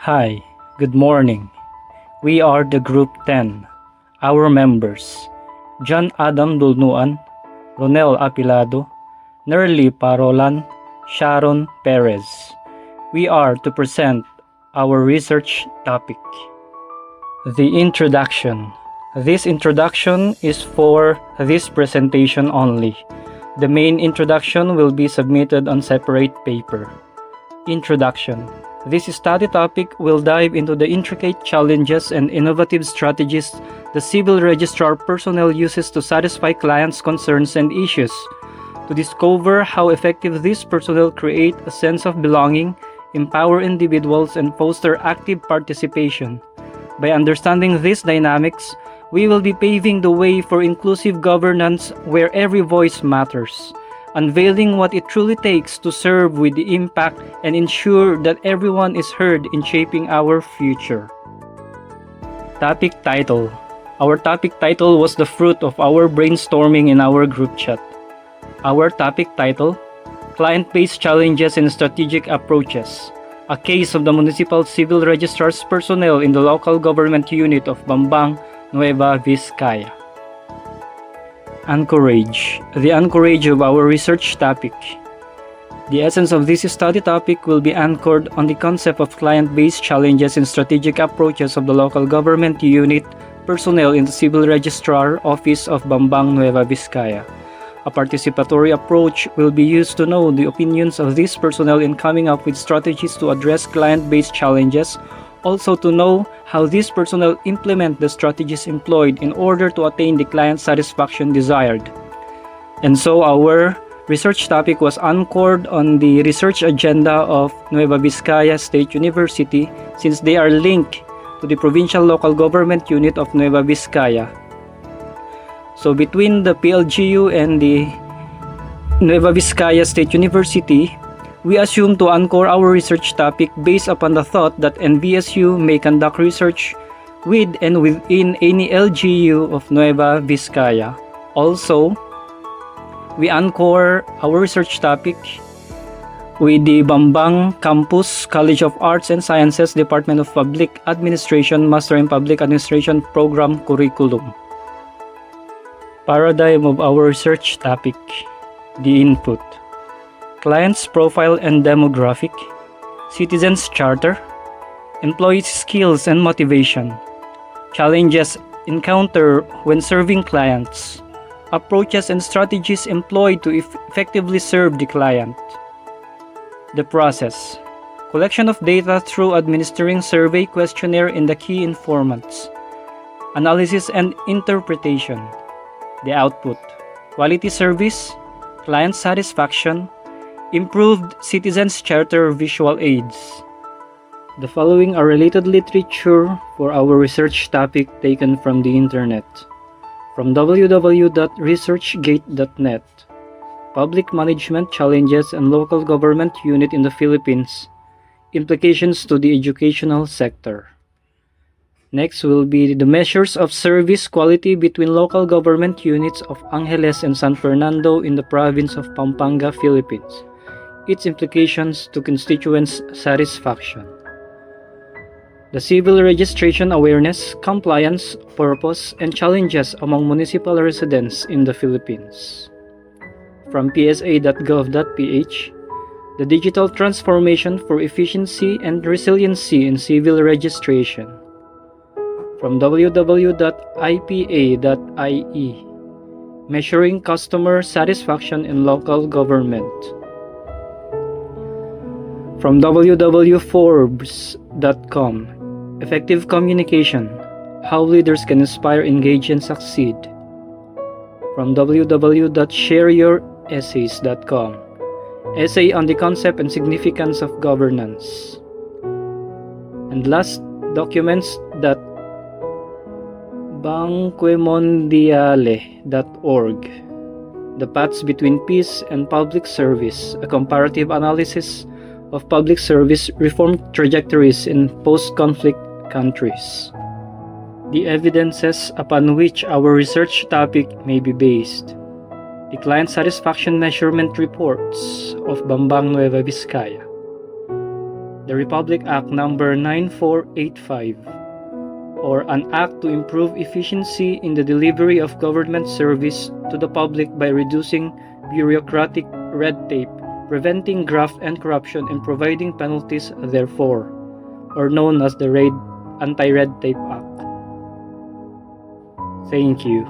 Hi, good morning. We are the Group 10. Our members, John Adam Dulnuan, Ronel Apilado, Nerly Parolan, Sharon Perez. We are to present our research topic. The introduction. This introduction is for this presentation only. The main introduction will be submitted on separate paper. Introduction. This study topic will dive into the intricate challenges and innovative strategies the civil registrar personnel uses to satisfy clients' concerns and issues, to discover how effective these personnel create a sense of belonging, empower individuals, and foster active participation. By understanding these dynamics, we will be paving the way for inclusive governance where every voice matters, unveiling what it truly takes to serve with the impact and ensure that everyone is heard in shaping our future. Topic title. Our topic title was the fruit of our brainstorming in our group chat. Our topic title, Client-Based Challenges and Strategic Approaches, a case of the Municipal Civil Registrar's personnel in the local government unit of Bambang, Nueva Vizcaya. Anchorage. The anchorage of our research topic. The essence of this study topic will be anchored on the concept of client-based challenges and strategic approaches of the local government unit personnel in the Civil Registrar Office of Bambang, Nueva Vizcaya. A participatory approach will be used to know the opinions of these personnel in coming up with strategies to address client-based challenges, also to know how these personnel implement the strategies employed in order to attain the client satisfaction desired. And so our research topic was anchored on the research agenda of Nueva Vizcaya State University since they are linked to the provincial local government unit of Nueva Vizcaya. So between the PLGU and the Nueva Vizcaya State University, we assume to anchor our research topic based upon the thought that NVSU may conduct research with and within any LGU of Nueva Vizcaya. Also, we anchor our research topic with the Bambang Campus College of Arts and Sciences Department of Public Administration Master in Public Administration Program Curriculum. Paradigm of our research topic, the input. Client's profile and demographic, citizens charter, employees' skills and motivation, challenges encountered when serving clients, approaches and strategies employed to effectively serve the client. The process, collection of data through administering survey questionnaire in the key informants, analysis and interpretation. The output, quality service, client satisfaction, improved citizens charter visual aids. The following are related literature for our research topic taken from the internet. From www.researchgate.net, Public Management Challenges and Local Government Unit in the Philippines, Implications to the Educational Sector. Next will be the measures of service quality between local government units of Angeles and San Fernando in the province of Pampanga, Philippines. Its implications to constituents' satisfaction. The civil registration awareness, compliance, purpose, and challenges among municipal residents in the Philippines. From psa.gov.ph, the digital transformation for efficiency and resiliency in civil registration. From www.ipa.ie, measuring customer satisfaction in local government. From www.forbes.com, effective communication, how leaders can inspire, engage, and succeed. From www.shareyouressays.com, essay on the concept and significance of governance. And last, documents.banquemondiale.org, the paths between peace and public service, a comparative analysis of public service reform trajectories in post-conflict countries. The evidences upon which our research topic may be based. The client satisfaction measurement reports of Bambang Nueva Vizcaya. the Republic Act Number 9485, or an act to improve efficiency in the delivery of government service to the public by reducing bureaucratic red tape, preventing graft and corruption, and providing penalties therefore, or known as the Anti-Red Tape Act. Thank you.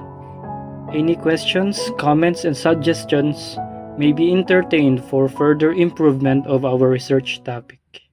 Any questions, comments, and suggestions may be entertained for further improvement of our research topic.